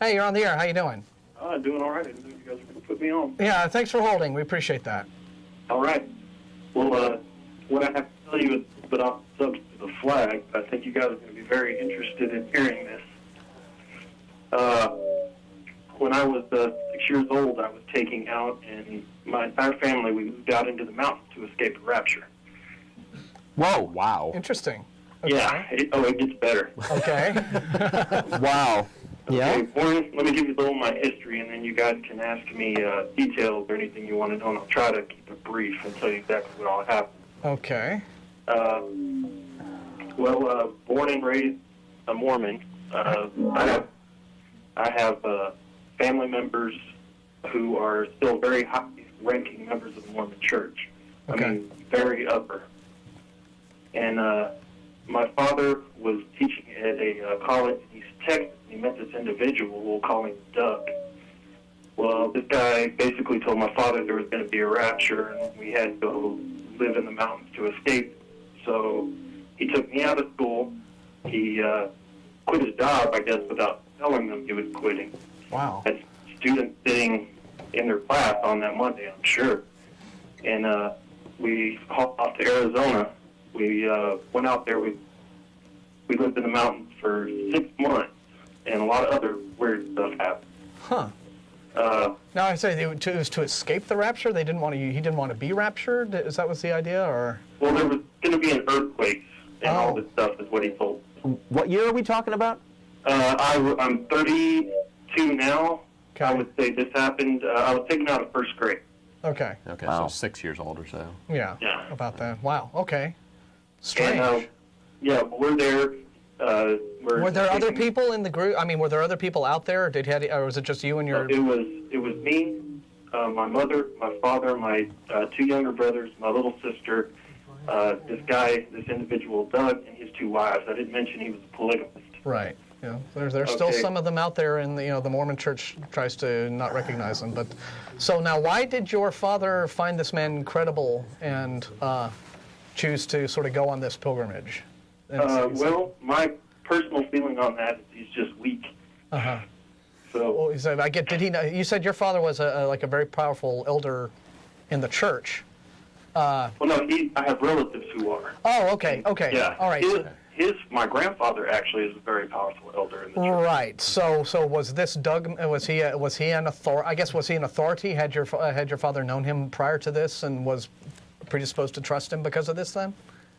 Hey, you're on the air. How you doing? Doing all right. I didn't know you guys were going to put me on. Yeah, thanks for holding. We appreciate that. All right. Well, what I have to tell you is a bit off the subject of the flag. I think you guys are going to be very interested in hearing this. When I was 6 years old, I was taking out, and my entire family, we moved out into the mountains to escape the rapture. Whoa. Wow. Interesting. Okay. Yeah. It gets better. Okay. Wow. Okay, Yeah? Warren, let me give you a little of my history, and then you guys can ask me details or anything you want to know, and I'll try to keep it brief and tell you exactly what all happened. Okay. Born and raised a Mormon. I have family members who are still very high-ranking members of the Mormon Church. Okay. I mean, very upper. And my father was teaching at a college in East Texas. He met this individual, we'll call him Doug. Well, this guy basically told my father there was going to be a rapture, and we had to go live in the mountains to escape. So he took me out of school. He quit his job, I guess, without telling them he was quitting. Wow. Had students sitting in their class on that Monday, I'm sure. And we hauled off to Arizona. We went out there. We lived in the mountains for 6 months, and a lot of other weird stuff happened. Huh. Now I say it was to escape the rapture. He didn't want to be raptured. Is that was the idea, or? Well, there was going to be an earthquake and all this stuff, is what he told. What year are we talking about? I'm 32 now. Okay. I would say this happened. I was taken out of first grade. Okay. Okay, Wow. so 6 years old or so. Yeah. Yeah. About that. Wow. Okay. Strange. And, we're there. Were there other people in the group? I mean, were there other people out there, or was it just you and your? It was me, my mother, my father, my 2 younger brothers, my little sister, this individual Doug, and his 2 wives. I didn't mention he was a polygamist. Right. Yeah. There's still some of them out there, and the Mormon Church tries to not recognize them. But so now, why did your father find this man credible and choose to sort of go on this pilgrimage? My personal feeling on that is he's just weak. Uh-huh. So, Well, he said, did he know? You said your father was a very powerful elder in the church. no, I have relatives who are. Oh, okay. Yeah. All right. My grandfather actually is a very powerful elder in the church. Right. So was this Doug? Was he an authority? I guess was he an authority? Had your father known him prior to this and was predisposed to trust him because of this? Then.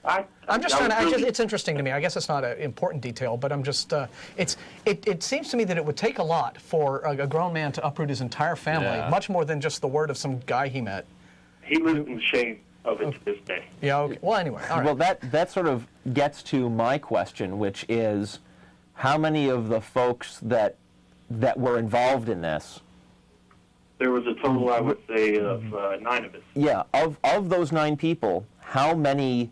It's interesting to me. I guess it's not an important detail, but I'm just. It seems to me that it would take a lot for a grown man to uproot his entire family, much more than just the word of some guy he met. He lives in shame of it to this day. Yeah. Okay. Well, anyway. All right. Well, that sort of gets to my question, which is, how many of the folks that were involved in this? There was a total, I would say, of 9 of us. Yeah. Of those 9 people, how many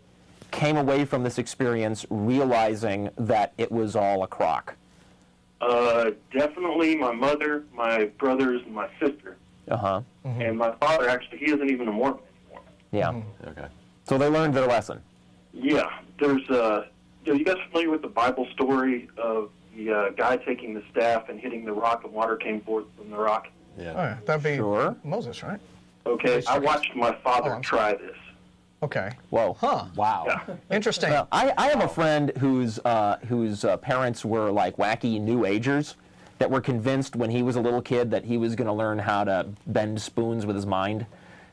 came away from this experience realizing that it was all a crock? Definitely my mother, my brothers, and my sister. Uh-huh. Mm-hmm. And my father, actually, he isn't even a Mormon anymore. Yeah. Mm-hmm. Okay. So they learned their lesson. Yeah. There's, are you guys familiar with the Bible story of the guy taking the staff and hitting the rock and water came forth from the rock? Yeah. All right. That'd be Sure. Moses, right? Okay. I watched my father try this. Okay. Whoa. Huh. Wow. Yeah. Interesting. Well, I have a friend whose parents were like wacky New Agers that were convinced when he was a little kid that he was going to learn how to bend spoons with his mind.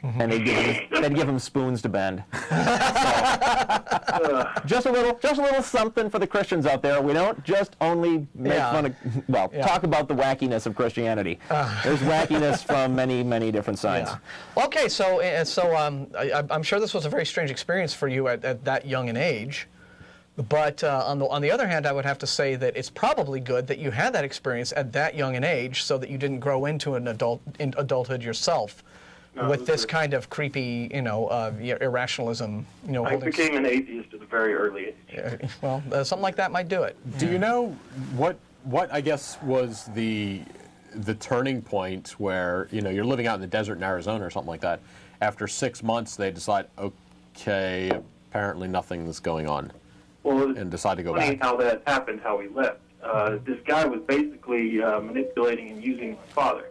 And they'd give him spoons to bend. Just a little something for the Christians out there. We don't just only make fun of, talk about the wackiness of Christianity. There's wackiness from many, many different sides. Yeah. Okay, so I'm sure this was a very strange experience for you at that young an age. But on the other hand, I would have to say that it's probably good that you had that experience at that young an age, so that you didn't grow into adulthood yourself. With this kind of creepy, irrationalism, I became an atheist at a very early age. Well, something like that might do it. Do you know what I guess was the turning point where you're living out in the desert in Arizona or something like that? After 6 months, they decide, okay, apparently nothing's going on, Well, and decide to go funny back. how that happened, how he left. this guy was basically manipulating and using my father.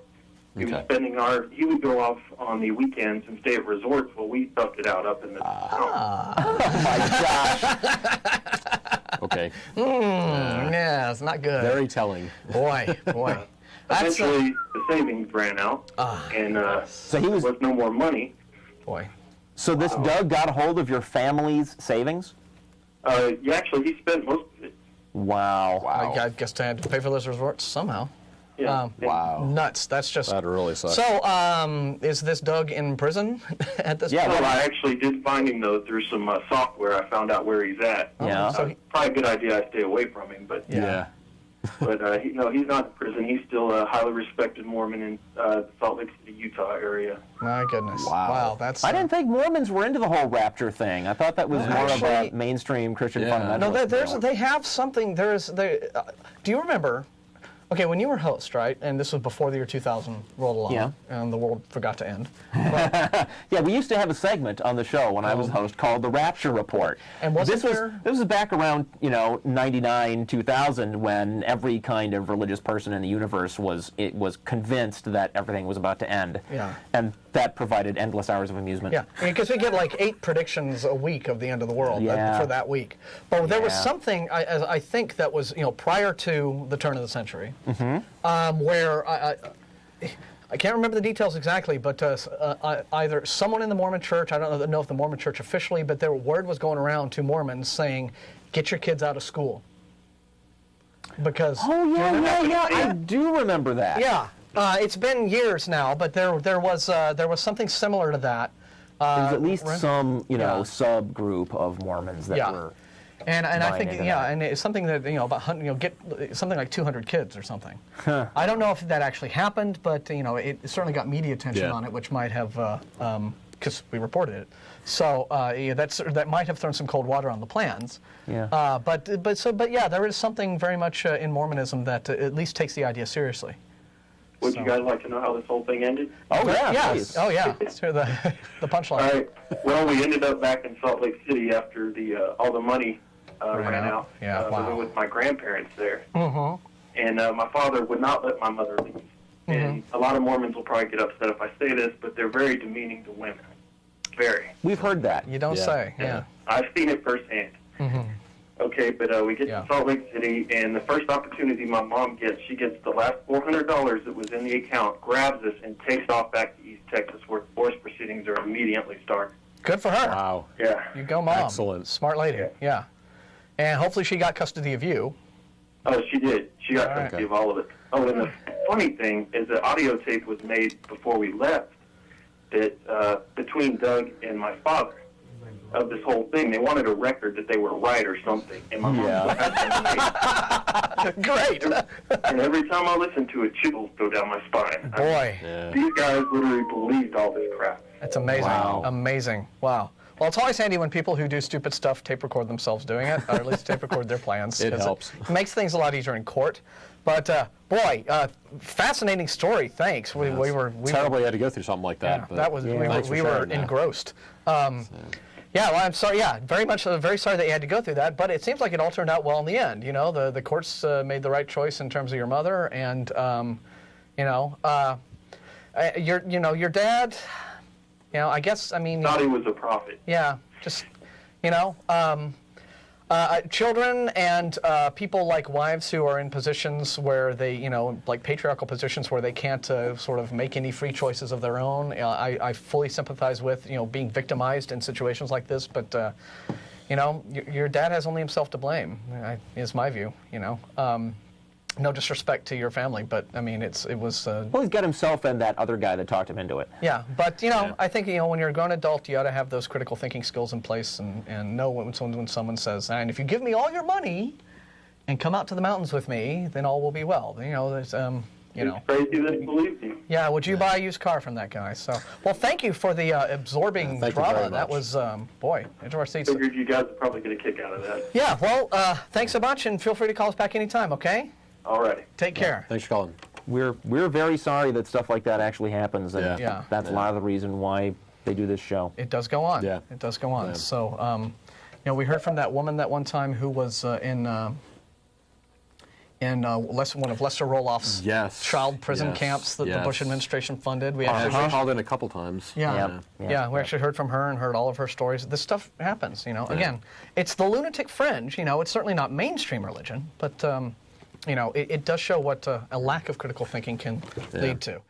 He was spending he would go off on the weekends and stay at resorts while we stuffed it out up in the Oh my gosh. Okay. Yeah, it's not good. Very telling. Boy. Eventually, the savings ran out, and So there was no more money. Boy. So this Doug got a hold of your family's savings? Yeah, actually, he spent most of it. Wow. I guess I had to pay for those resorts somehow. Yeah. Wow. Nuts. That's just... That really sucks. So, is this Doug in prison at this point? Well, I actually did find him, though, through some software. I found out where he's at. Yeah. So probably a good idea I stay away from him, but Yeah. but he's not in prison. He's still a highly respected Mormon in the Salt Lake City, Utah area. My goodness. Wow. That's... I didn't think Mormons were into the whole rapture thing. I thought that was more of a mainstream Christian fundamentalist. No, they have something. Do you remember? Okay, when you were host, right, and this was before the year 2000 rolled along, and the world forgot to end. But, yeah, we used to have a segment on the show when I was host called the Rapture Report. And this was back around 99, 2000, when every kind of religious person in the universe was convinced that everything was about to end. Yeah. And that provided endless hours of amusement. Yeah, because we get like 8 predictions a week of the end of the world for that week. But there was something I think that was prior to the turn of the century, where I can't remember the details exactly, but either someone in the Mormon church, I don't know if the Mormon church officially, but their word was going around to Mormons saying, "Get your kids out of school." Because I do remember that. Yeah. It's been years now, but there was something similar to that. There's at least some subgroup of Mormons that were. And I think and it's something that about get something like 200 kids or something. I don't know if that actually happened, but it certainly got media attention on it, which might have because we reported it. So that might have thrown some cold water on the plans. Yeah. But there is something very much in Mormonism that at least takes the idea seriously. Would you guys like to know how this whole thing ended? Oh, yeah. Yes. Oh, yeah. Let's hear the punchline. All right. Well, we ended up back in Salt Lake City after all the money ran out. Yeah, living with my grandparents there. And my father would not let my mother leave. And a lot of Mormons will probably get upset if I say this, but they're very demeaning to women. Very. We've heard that. You don't say. Yeah. I've seen it firsthand. Okay, but we get to Salt Lake City, and the first opportunity my mom gets, she gets the last $400 that was in the account, grabs us, and takes off back to East Texas, where divorce proceedings are immediately started. Good for her. Wow. Yeah. You go, Mom. Excellent. Smart lady. Yeah. And hopefully she got custody of you. Oh, she did. She got custody of all of it. Oh, and the funny thing is the audio tape was made before we left that between Doug and my father of this whole thing. They wanted a record that they were right or something. And my mom Great. And every time I listen to it, chills go down my spine. Boy. These guys literally believed all this crap. That's amazing. Wow. Amazing. Wow. Well, it's always handy when people who do stupid stuff tape record themselves doing it, or at least tape record their plans. It helps. It makes things a lot easier in court. But boy, fascinating story. Thanks. We were Terribly had to go through something like that. Yeah, but that was we were sharing that. engrossed. Yeah, well, I'm sorry. Yeah, very sorry that you had to go through that. But it seems like it all turned out well in the end. The courts made the right choice in terms of your mother, and your dad. I guess Thought he was a prophet. Yeah, just children and people like wives who are in positions where they, like patriarchal positions where they can't sort of make any free choices of their own. I fully sympathize with, being victimized in situations like this. But, your dad has only himself to blame, is my view, No disrespect to your family, but, it was... Well, he's got himself and that other guy that talked him into it. Yeah, but, I think, when you're a grown adult, you ought to have those critical thinking skills in place and know when someone says, and if you give me all your money and come out to the mountains with me, then all will be well. There's, It's crazy that he believed him. Yeah, would you buy a used car from that guy? So, well, thank you for the absorbing drama. That was, boy, edge of our seats. Figured you guys would probably get a kick out of that. Yeah, well, thanks so much, and feel free to call us back anytime, okay? All righty. Take care. Thanks for calling. We're very sorry that stuff like that actually happens, and that's a lot of the reason why they do this show. It does go on. Yeah. It does go on. Yeah. So, we heard from that woman that one time who was in in one of Lester Roloff's child prison camps that the Bush administration funded. We actually called in a couple times. We actually heard from her and heard all of her stories. This stuff happens, you know. Again, it's the lunatic fringe, you know. It's certainly not mainstream religion, but you know, it does show what a lack of critical thinking can lead to.